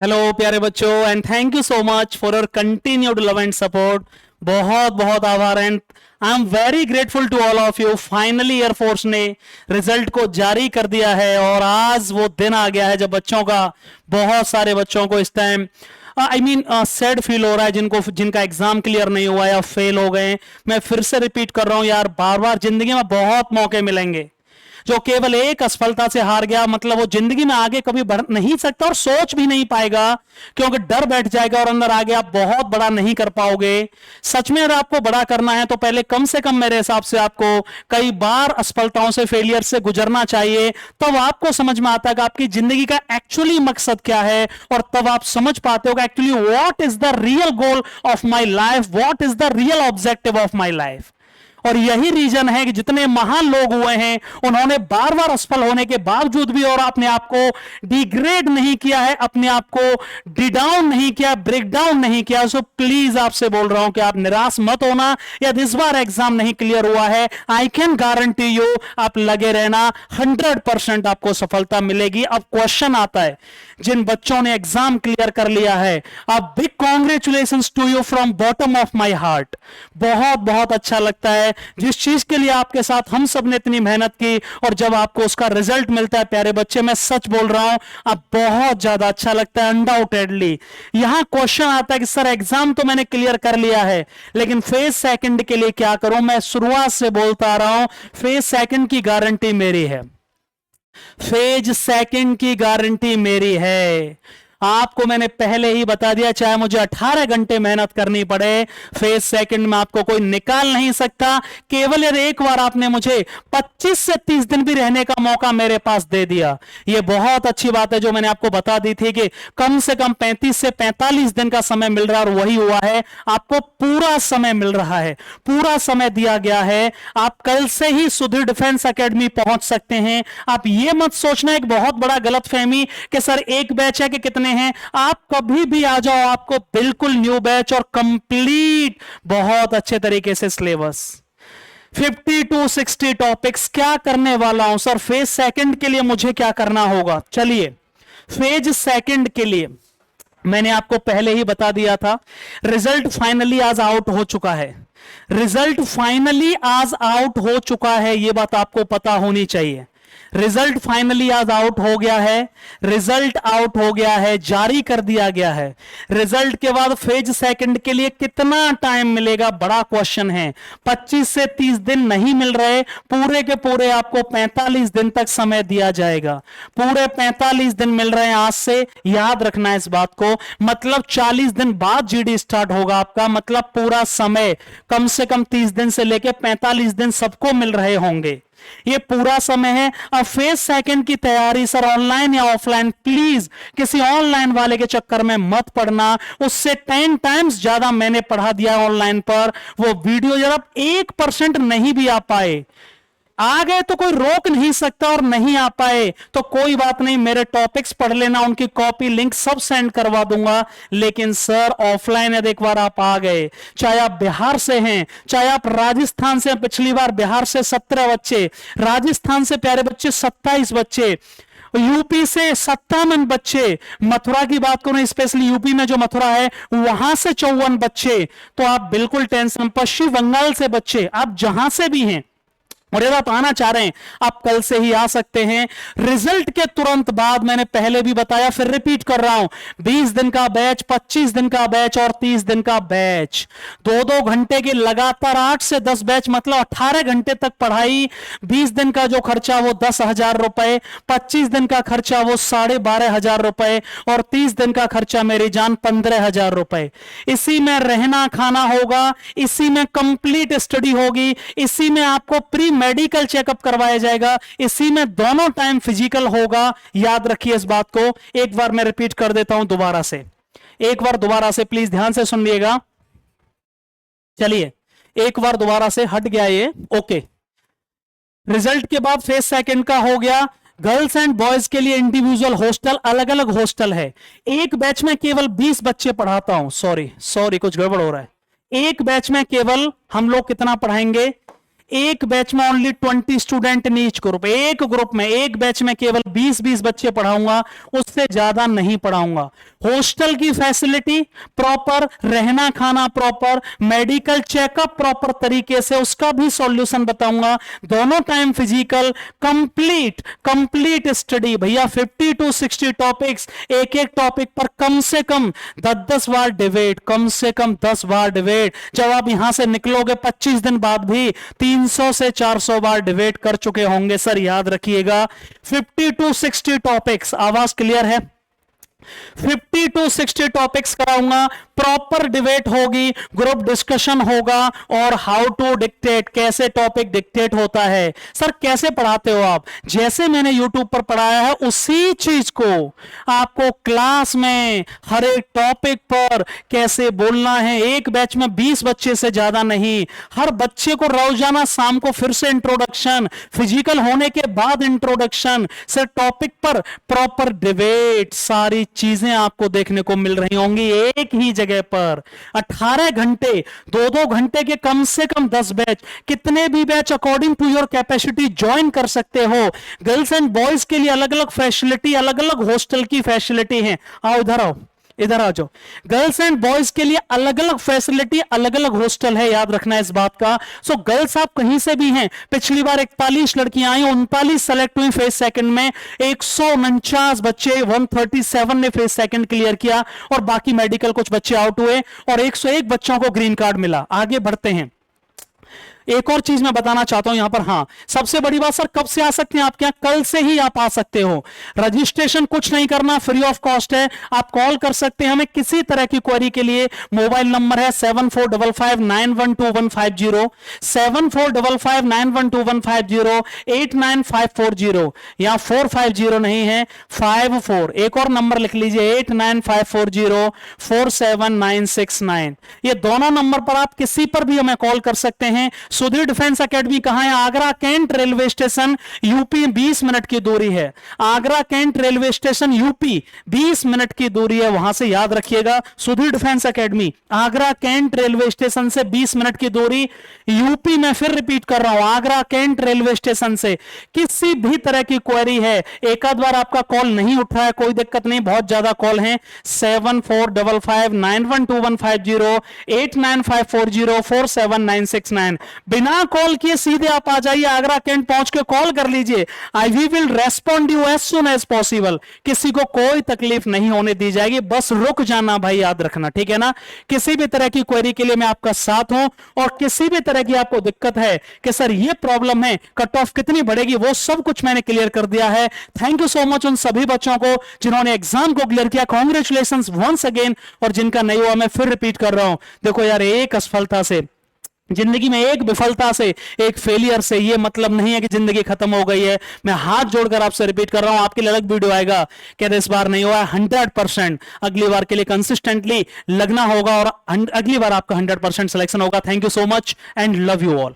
Hello प्यारे बच्चों and thank you so much for your continued love and support. बहुत बहुत आभार and I am very grateful to all of you. Finally air force ने result को जारी कर दिया है और आज वो दिन आ गया है जब बच्चों का बहुत सारे बच्चों को इस टाइम सैड फील हो रहा है जिनका एग्जाम क्लियर नहीं हुआ या फेल हो गए। मैं फिर से रिपीट कर रहा हूं यार, बार बार जिंदगी में बहुत मौके मिलेंगे। जो केवल एक असफलता से हार गया मतलब वो जिंदगी में आगे कभी बढ़ नहीं सकता और सोच भी नहीं पाएगा, क्योंकि डर बैठ जाएगा और अंदर आगे आप बहुत बड़ा नहीं कर पाओगे। सच में अगर आपको बड़ा करना है तो पहले कम से कम मेरे हिसाब से आपको कई बार असफलताओं से, फेलियर से गुजरना चाहिए। तब आपको समझ में आता है कि आपकी जिंदगी का एक्चुअली मकसद क्या है और तब आप समझ पाते हो कि actually what is the real goal of my life, what is the real objective of my life. और यही रीजन है कि जितने महान लोग हुए हैं उन्होंने बार बार असफल होने के बावजूद भी और अपने आप को डिग्रेड नहीं किया है, अपने आप को डिडाउन नहीं किया, ब्रेक डाउन नहीं किया। सो प्लीज आपसे बोल रहा हूं कि आप निराश मत होना। यदि इस बार एग्जाम नहीं क्लियर हुआ है, आई कैन गारंटी यू आप लगे रहना, 100% आपको सफलता मिलेगी। अब क्वेश्चन आता है, जिन बच्चों ने एग्जाम क्लियर कर लिया है, अब big congratulation to you from bottom of my heart. बहुत बहुत अच्छा लगता है जिस चीज के लिए आपके साथ हम सब ने इतनी मेहनत की और जब आपको उसका रिजल्ट मिलता है प्यारे बच्चे, मैं सच बोल रहा हूं, अब बहुत ज्यादा अच्छा लगता है अनडाउटेडली। यहां क्वेश्चन आता है कि सर एग्जाम तो मैंने क्लियर कर लिया है लेकिन फेज सेकंड के लिए क्या करूं। मैं शुरुआत से बोलता आ रहा हूं, फेज सेकंड की गारंटी मेरी है, फेज सेकंड की गारंटी मेरी है। आपको मैंने पहले ही बता दिया, चाहे मुझे 18 घंटे मेहनत करनी पड़े, फेज सेकंड में आपको कोई निकाल नहीं सकता। केवल यदि एक बार आपने मुझे 25 से 30 दिन भी रहने का मौका मेरे पास दे दिया, यह बहुत अच्छी बात है जो मैंने आपको बता दी थी कि कम से कम 35 से 45 दिन का समय मिल रहा है और वही हुआ है। आपको पूरा समय मिल रहा है, पूरा समय दिया गया है। आप कल से ही सुधीर डिफेंस एकेडमी पहुंच सकते हैं। आप यह मत सोचना एक बहुत बड़ा गलतफहमी कि सर एक बैच है कि कितने हैं। आप कभी भी आ जाओ, आपको बिल्कुल न्यू बैच और कंप्लीट बहुत अच्छे तरीके से सिलेबस, 50 to 60 टॉपिक्स। क्या करने वाला हूं सर, फेज सेकंड के लिए मुझे क्या करना होगा। चलिए, फेज सेकंड के लिए मैंने आपको पहले ही बता दिया था, रिजल्ट फाइनली आज आउट हो चुका है। रिजल्ट फाइनली आज आउट हो चुका है, यह बात आपको पता होनी चाहिए। रिजल्ट फाइनली आज आउट हो गया है, रिजल्ट आउट हो गया है, जारी कर दिया गया है। रिजल्ट के बाद फेज सेकंड के लिए कितना टाइम मिलेगा, बड़ा क्वेश्चन है। 25 से 30 दिन नहीं मिल रहे, पूरे के पूरे आपको 45 दिन तक समय दिया जाएगा। पूरे 45 दिन मिल रहे हैं आज से, याद रखना है इस बात को। मतलब 40 दिन बाद जीडी स्टार्ट होगा आपका, मतलब पूरा समय कम से कम 30 दिन से लेकर 45 दिन सबको मिल रहे होंगे, ये पूरा समय है। अब फेज सेकंड की तैयारी सर ऑनलाइन या ऑफलाइन, प्लीज किसी ऑनलाइन वाले के चक्कर में मत पड़ना। उससे 10 टाइम्स ज्यादा मैंने पढ़ा दिया ऑनलाइन पर। वो वीडियो जब 1% नहीं भी आ पाए, आ गए तो कोई रोक नहीं सकता, और नहीं आ पाए तो कोई बात नहीं, मेरे टॉपिक्स पढ़ लेना, उनकी कॉपी लिंक सब सेंड करवा दूंगा। लेकिन सर ऑफलाइन है, एक बार आप आ गए, चाहे आप बिहार से हैं, चाहे आप राजस्थान से, पिछली बार बिहार से 17 बच्चे, राजस्थान से प्यारे बच्चे 27 बच्चे, यूपी से 57 बच्चे, मथुरा की बात करूं स्पेशली यूपी में जो मथुरा है वहां से 54 बच्चे। तो आप बिल्कुल टेंशन, पश्चिम बंगाल से बच्चे, आप जहां से भी हैं और यदि आप आना चाह रहे हैं आप कल से ही आ सकते हैं। रिजल्ट के तुरंत बाद, मैंने पहले भी बताया फिर रिपीट कर रहा हूं, 20 दिन का बैच, 25 दिन का बैच और 30 दिन का बैच, 2-2 घंटे की लगातार 8 से 10 बैच, मतलब 18 घंटे तक पढ़ाई। 20 दिन का जो खर्चा वो 10,000 रुपए, 25 दिन का खर्चा वो 12,500 रुपए और 30 दिन का खर्चा मेरी जान 15,000 रुपए। इसी में रहना खाना होगा, इसी में कंप्लीट स्टडी होगी, इसी में आपको प्री मेडिकल चेकअप करवाया जाएगा, इसी में दोनों टाइम फिजिकल होगा। याद रखिए इस बात को। एक बार मैं रिपीट कर देता हूं दोबारा से, एक बार दोबारा से प्लीज ध्यान से सुनिएगा। चलिए एक बार दोबारा से, हट गया ये, ओके। रिजल्ट के बाद फेज सेकंड का हो गया। गर्ल्स एंड बॉयज के लिए इंडिविजुअल हॉस्टल, अलग अलग हॉस्टल है। एक बैच में केवल 20 बच्चे पढ़ाता हूं, सॉरी कुछ गड़बड़ हो रहा है। एक बैच में केवल हम लोग कितना पढ़ाएंगे, एक बैच में only 20 student in each group, एक ग्रुप में एक बैच में केवल 20-20 बच्चे पढ़ाऊंगा, उससे ज्यादा नहीं पढ़ाऊंगा। हॉस्टल की फैसिलिटी प्रॉपर, रहना खाना प्रॉपर, मेडिकल चेकअप प्रॉपर तरीके से, उसका भी सॉल्यूशन बताऊंगा। दोनों टाइम फिजिकल, कंप्लीट स्टडी भैया। 50 to 60 टॉपिक्स, एक एक टॉपिक पर कम से कम 10-10 बार डिबेट, कम से कम 10 बार डिबेट। जब आप यहां से निकलोगे 25 दिन बाद भी 300 से 400 बार डिबेट कर चुके होंगे सर, याद रखिएगा। 50 to 60 टॉपिक्स, आवाज क्लियर है? 50 to 60 टॉपिक्स कराऊंगा, प्रॉपर डिबेट होगी, ग्रुप डिस्कशन होगा, और हाउ टू डिक्टेट, कैसे टॉपिक डिक्टेट होता है। सर कैसे पढ़ाते हो आप? जैसे मैंने यूट्यूब पर पढ़ाया है उसी चीज को आपको क्लास में हर एक टॉपिक पर कैसे बोलना है। एक बैच में 20 बच्चे से ज्यादा नहीं, हर बच्चे को रोजाना शाम को फिर से इंट्रोडक्शन, फिजिकल होने के बाद इंट्रोडक्शन, सर टॉपिक पर प्रॉपर डिबेट, सारी चीजें आपको देखने को मिल रही होंगी एक ही जगह पर। 18 घंटे, 2-2 घंटे के कम से कम 10 बैच, कितने भी batch according to your capacity join कर सकते हो। गर्ल्स एंड बॉयज के लिए अलग अलग फैसिलिटी, अलग अलग हॉस्टल की फैसिलिटी है। आओ इधर आओ, इधर आ जाओ। गर्ल्स एंड बॉयज के लिए अलग अलग फैसिलिटी, अलग अलग हॉस्टल है, याद रखना है इस बात का। सो गर्ल्स आप कहीं से भी हैं, पिछली बार 41 लड़कियां आई, 39 सेलेक्ट हुई फेज सेकंड में, 149 बच्चे 137 ने फेज सेकंड क्लियर किया, और बाकी मेडिकल कुछ बच्चे आउट हुए, और 101 बच्चों को ग्रीन कार्ड मिला। आगे बढ़ते हैं। एक और चीज मैं बताना चाहता हूं यहां पर, हां सबसे बड़ी बात सर, कब से आ सकते हैं आप? क्या कल से ही आप आ सकते हो? रजिस्ट्रेशन कुछ नहीं करना, फ्री ऑफ कॉस्ट है। आप कॉल कर सकते हैं हमें किसी तरह की क्वेरी के लिए। मोबाइल नंबर है 7455912150, 7455912150, 89540, यहां 450 नहीं है, 54। एक और नंबर लिख लीजिए 89540479969। ये दोनों नंबर पर आप किसी पर भी हमें कॉल कर सकते हैं। सुधीर डिफेंस एकेडमी कहां है? Agra Cantt railway station, UP, 20 minute की दूरी है। Agra Cantt railway station UP, 20 minute की दूरी है, वहां से याद रखिएगा। Sudhir defence academy, Agra Cantt railway station से 20 मिनट की दूरी, यूपी में। फिर रिपीट कर रहा हूं, आगरा कैंट रेलवे स्टेशन से किसी भी तरह की क्वेरी है, एक आध बार आपका कॉल नहीं उठ रहा है, कोई दिक्कत नहीं, बहुत ज्यादा कॉल है, 7455912150, 89540479969। बिना कॉल किए सीधे आप आ जाइए, आगरा कैंट पहुंच के कॉल कर लीजिए। I will respond you as soon as possible. किसी को कोई तकलीफ नहीं होने दी जाएगी, बस रुक जाना भाई, याद रखना, ठीक है ना। किसी भी तरह की क्वेरी के लिए मैं आपका साथ हूं, और किसी भी तरह की आपको दिक्कत है कि सर ये प्रॉब्लम है, कट ऑफ कितनी बढ़ेगी, वो सब कुछ मैंने क्लियर कर दिया है। थैंक यू सो मच उन सभी बच्चों को जिन्होंने एग्जाम को क्लियर किया, कॉन्ग्रेचुलेशन वंस अगेन। और जिनका नहीं हुआ, मैं फिर रिपीट कर रहा हूं, देखो यार, एक असफलता से, जिंदगी में एक विफलता से, एक फेलियर से ये मतलब नहीं है कि जिंदगी खत्म हो गई है। मैं हाथ जोड़कर आपसे रिपीट कर रहा हूं, आपके लिए अलग वीडियो आएगा, कहते इस बार नहीं हुआ, 100%। अगली बार के लिए कंसिस्टेंटली लगना होगा, और अगली बार आपका 100% सिलेक्शन होगा। Thank you so much and love you all.